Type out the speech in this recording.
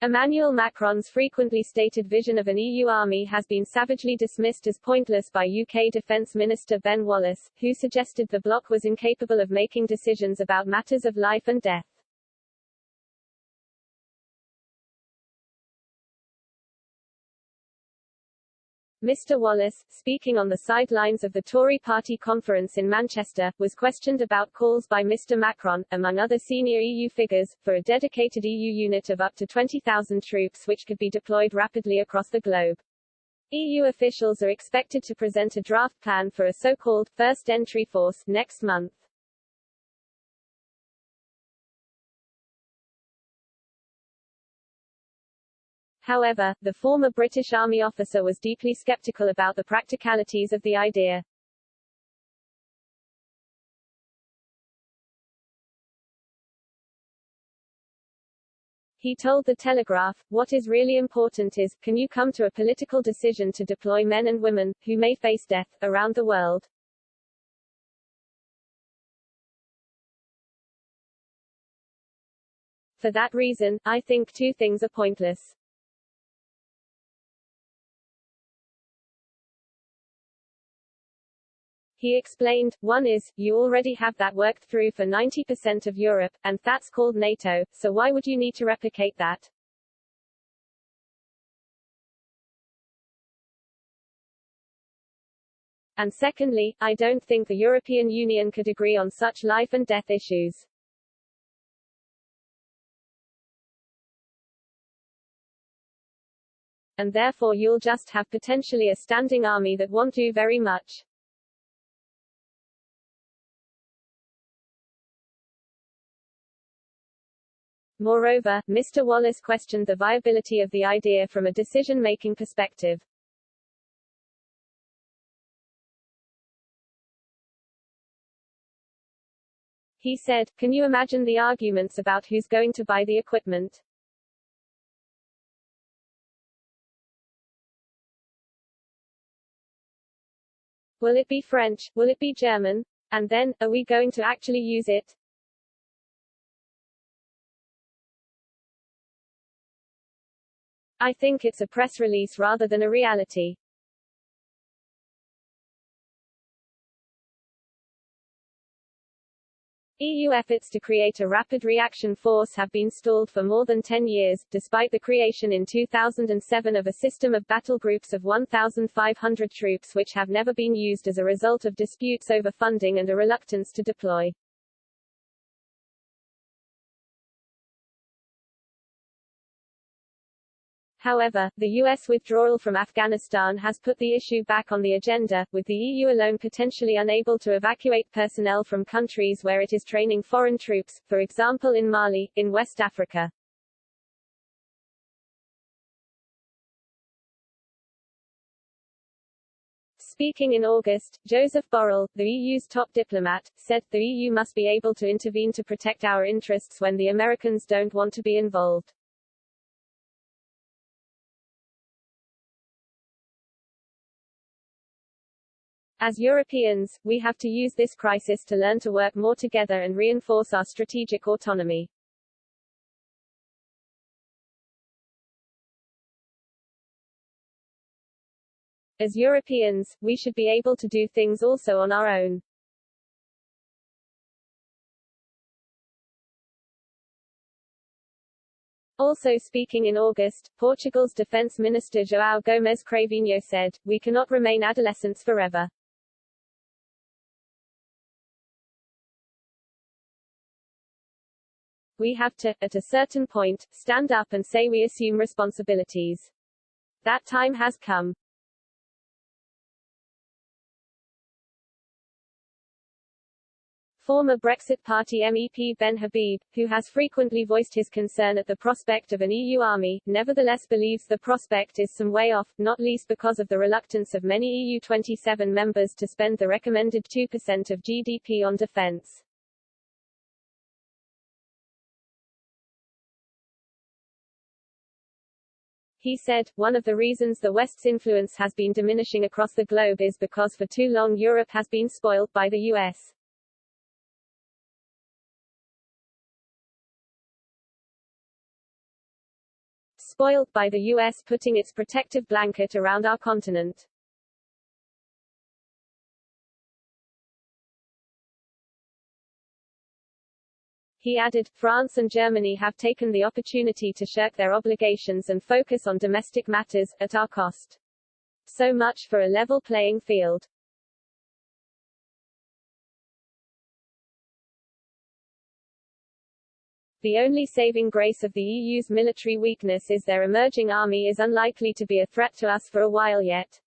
Emmanuel Macron's frequently stated vision of an EU army has been savagely dismissed as pointless by UK Defence Minister Ben Wallace, who suggested the bloc was incapable of making decisions about matters of life and death. Mr. Wallace, speaking on the sidelines of the Tory party conference in Manchester, was questioned about calls by Mr. Macron, among other senior EU figures, for a dedicated EU unit of up to 20,000 troops which could be deployed rapidly across the globe. EU officials are expected to present a draft plan for a so-called first entry force next month. However, the former British Army officer was deeply skeptical about the practicalities of the idea. He told The Telegraph, "What is really important is, can you come to a political decision to deploy men and women, who may face death, around the world?" For that reason, I think two things are pointless. He explained, one is, you already have that worked through for 90% of Europe, and that's called NATO, so why would you need to replicate that? And secondly, I don't think the European Union could agree on such life and death issues. And therefore you'll just have potentially a standing army that won't do very much. Moreover, Mr. Wallace questioned the viability of the idea from a decision-making perspective. He said, "Can you imagine the arguments about who's going to buy the equipment? Will it be French? Will it be German? And then, are we going to actually use it?" I think it's a press release rather than a reality. EU efforts to create a rapid reaction force have been stalled for more than 10 years, despite the creation in 2007 of a system of battle groups of 1,500 troops which have never been used as a result of disputes over funding and a reluctance to deploy. However, the US withdrawal from Afghanistan has put the issue back on the agenda, with the EU alone potentially unable to evacuate personnel from countries where it is training foreign troops, for example in Mali, in West Africa. Speaking in August, Joseph Borrell, the EU's top diplomat, said, "The EU must be able to intervene to protect our interests when the Americans don't want to be involved." As Europeans, we have to use this crisis to learn to work more together and reinforce our strategic autonomy. As Europeans, we should be able to do things also on our own. Also speaking in August, Portugal's Defence Minister João Gomes Cravinho said, "We cannot remain adolescents forever. We have to, at a certain point, stand up and say we assume responsibilities. That time has come." Former Brexit Party MEP Ben Habib, who has frequently voiced his concern at the prospect of an EU army, nevertheless believes the prospect is some way off, not least because of the reluctance of many EU 27 members to spend the recommended 2% of GDP on defence. He said, "One of the reasons the West's influence has been diminishing across the globe is because for too long Europe has been spoiled by the US. spoiled by the US putting its protective blanket around our continent. He added, France and Germany have taken the opportunity to shirk their obligations and focus on domestic matters, at our cost. So much for a level playing field. The only saving grace of the EU's military weakness is their emerging army is unlikely to be a threat to us for a while yet.